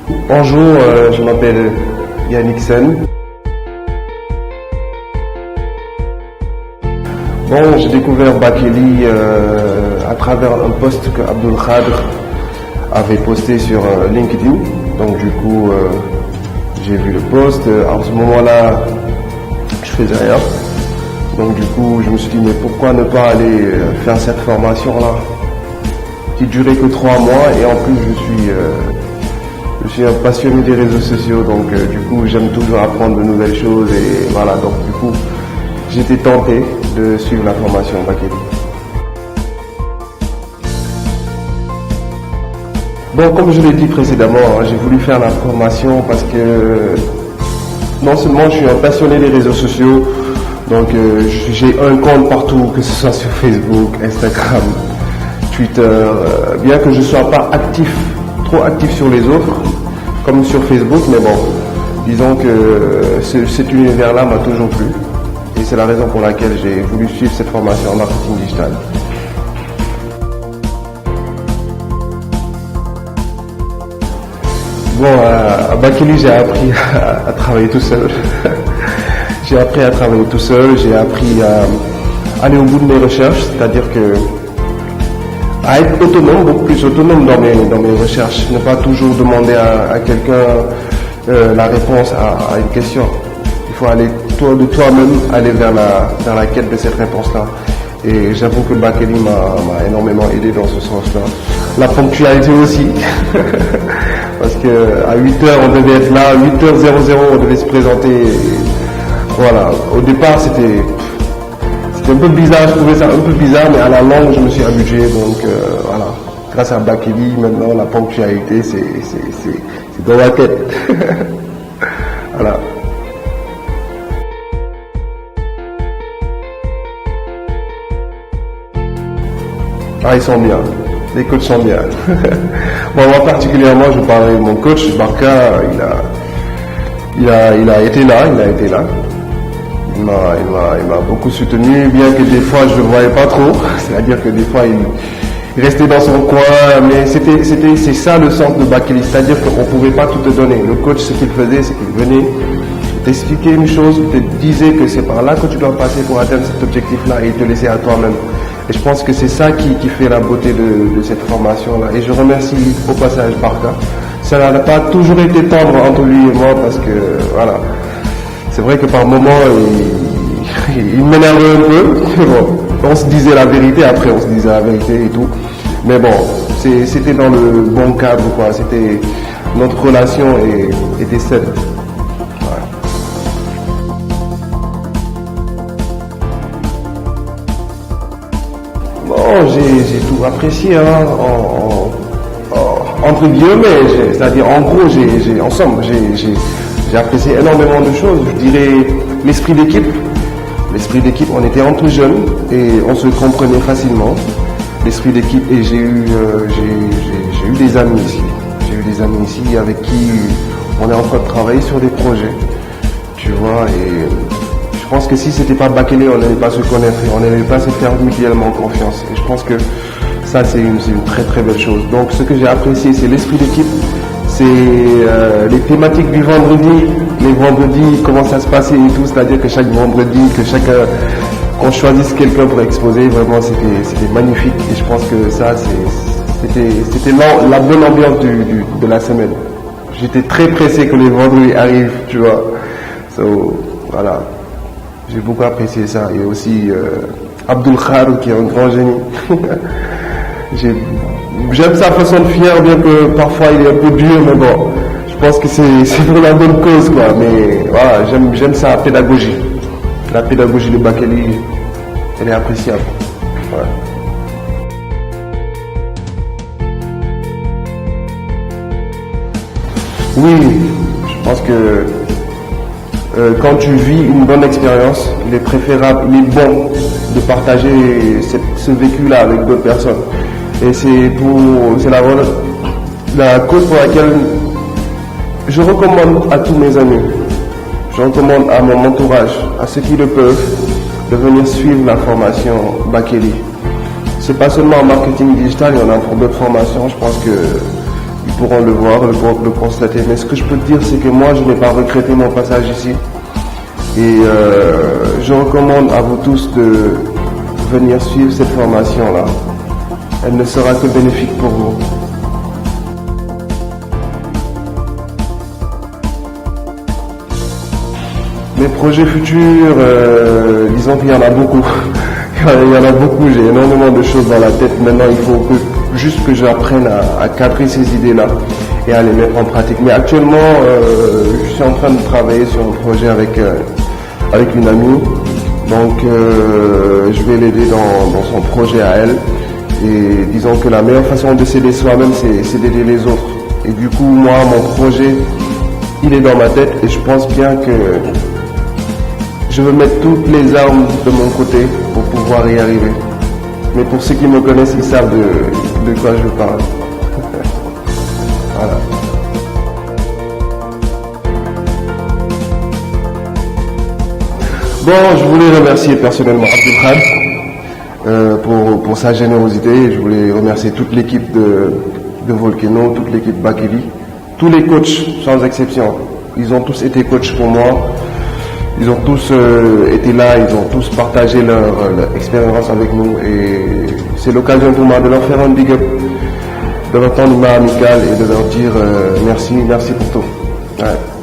Bonjour, je m'appelle Yannick Sen. Bon, j'ai découvert Bakely à travers un post que Abdul Khadr avait posté sur LinkedIn. Donc du coup, j'ai vu le post. À ce moment-là, je faisais rien. Donc du coup, je me suis dit, mais pourquoi ne pas aller faire cette formation-là qui durait que 3 mois, et en plus je suis un passionné des réseaux sociaux, donc du coup j'aime toujours apprendre de nouvelles choses, et voilà, donc du coup j'étais tenté de suivre la formation Bakely. Bon, comme je l'ai dit précédemment, j'ai voulu faire la formation parce que non seulement je suis un passionné des réseaux sociaux, donc j'ai un compte partout, que ce soit sur Facebook, Instagram, Twitter, bien que je ne sois pas trop actif sur les autres, comme sur Facebook, mais bon, disons que cet univers-là m'a toujours plu, et c'est la raison pour laquelle j'ai voulu suivre cette formation en marketing digital. Bon, à Bakely, j'ai appris à travailler tout seul. J'ai appris à travailler tout seul, j'ai appris à aller au bout de mes recherches, c'est-à-dire que à être autonome, beaucoup plus autonome dans mes recherches, ne pas toujours demander à quelqu'un la réponse à une question. Il faut aller de toi-même aller vers la quête de cette réponse-là. Et j'avoue que Bakely m'a énormément aidé dans ce sens-là. La ponctualité aussi, parce qu'à 8h on devait être là, 8h00 on devait se présenter. Et voilà, au départ c'était un peu bizarre, je trouvais ça un peu bizarre, mais à la longue je me suis habitué, donc voilà. Grâce à Bakely, maintenant la ponctualité c'est dans la tête. Voilà. Ah, ils sont bien, les coachs sont bien. Bon, moi particulièrement je parlais de mon coach, Barka, il a été là. Il m'a beaucoup soutenu, bien que des fois je ne le voyais pas trop. C'est-à-dire que des fois il restait dans son coin, mais c'est ça le centre de Bakely. C'est-à-dire qu'on ne pouvait pas tout te donner. Le coach, ce qu'il faisait, c'est qu'il venait t'expliquer une chose, te disait que c'est par là que tu dois passer pour atteindre cet objectif-là, et il te laissait à toi-même. Et je pense que c'est ça qui fait la beauté de cette formation-là. Et je remercie au passage Barka. Ça n'a pas toujours été tendre entre lui et moi, parce que voilà. C'est vrai que par moments, il m'énervait un peu. Bon, on se disait la vérité, après on se disait la vérité et tout. Mais bon, c'était dans le bon cadre, quoi. Notre relation était saine. Voilà. Bon, j'ai tout apprécié, hein, entre guillemets, c'est-à-dire en gros, j'ai apprécié énormément de choses. Je dirais l'esprit d'équipe. L'esprit d'équipe, on était entre jeunes et on se comprenait facilement. L'esprit d'équipe, et j'ai eu des amis ici. J'ai eu des amis ici avec qui on est en train de travailler sur des projets. Tu vois, et je pense que si c'était pas Bakely, on n'allait pas se connaître et on n'allait pas se faire mutuellement confiance. Et je pense que ça, c'est une très très belle chose. Donc ce que j'ai apprécié, c'est l'esprit d'équipe. C'est les thématiques du vendredi, les vendredis, comment ça se passait et tout, c'est-à-dire que chaque vendredi, qu'on choisisse quelqu'un pour exposer, vraiment c'était magnifique, et je pense que ça c'était la bonne ambiance de la semaine. J'étais très pressé que les vendredis arrivent, tu vois. Voilà, j'ai beaucoup apprécié ça, et aussi Abdul Khadr qui est un grand génie. J'aime sa façon de faire, bien que parfois il est un peu dur, mais bon, je pense que c'est pour la bonne cause, quoi. Mais voilà, j'aime sa pédagogie. La pédagogie de Bakely, elle est appréciable. Ouais. Oui, je pense que quand tu vis une bonne expérience, il est préférable, il est bon de partager ce vécu-là avec d'autres personnes. Et c'est la cause pour laquelle je recommande à tous mes amis, je recommande à mon entourage, à ceux qui le peuvent, de venir suivre la formation Bakely. C'est pas seulement en marketing digital, il y en a pour d'autres formations. Je pense que ils pourront le voir, le constater. Mais ce que je peux te dire, c'est que moi, je n'ai pas regretté mon passage ici. Et je recommande à vous tous de venir suivre cette formation-là. Elle ne sera que bénéfique pour vous. Mes projets futurs, disons qu'il y en a beaucoup. Il y en a beaucoup, j'ai énormément de choses dans la tête. Maintenant, il faut juste que j'apprenne à cadrer ces idées-là et à les mettre en pratique. Mais actuellement, je suis en train de travailler sur un projet avec une amie. Donc, je vais l'aider dans son projet à elle. Et disons que la meilleure façon de s'aider soi-même, c'est d'aider les autres. Et du coup, moi, mon projet, il est dans ma tête et je pense bien que je veux mettre toutes les armes de mon côté pour pouvoir y arriver. Mais pour ceux qui me connaissent, ils savent de quoi je parle. Voilà. Bon, je voulais remercier personnellement Abdelkhad pour sa générosité. Je voulais remercier toute l'équipe de Volcano, toute l'équipe Bakili, tous les coachs sans exception. Ils ont tous été coachs pour moi. Ils ont tous été là, ils ont tous partagé leur expérience avec nous et c'est l'occasion pour moi de leur faire un big up, de leur tendre une main amicale et de leur dire merci pour tout. Ouais.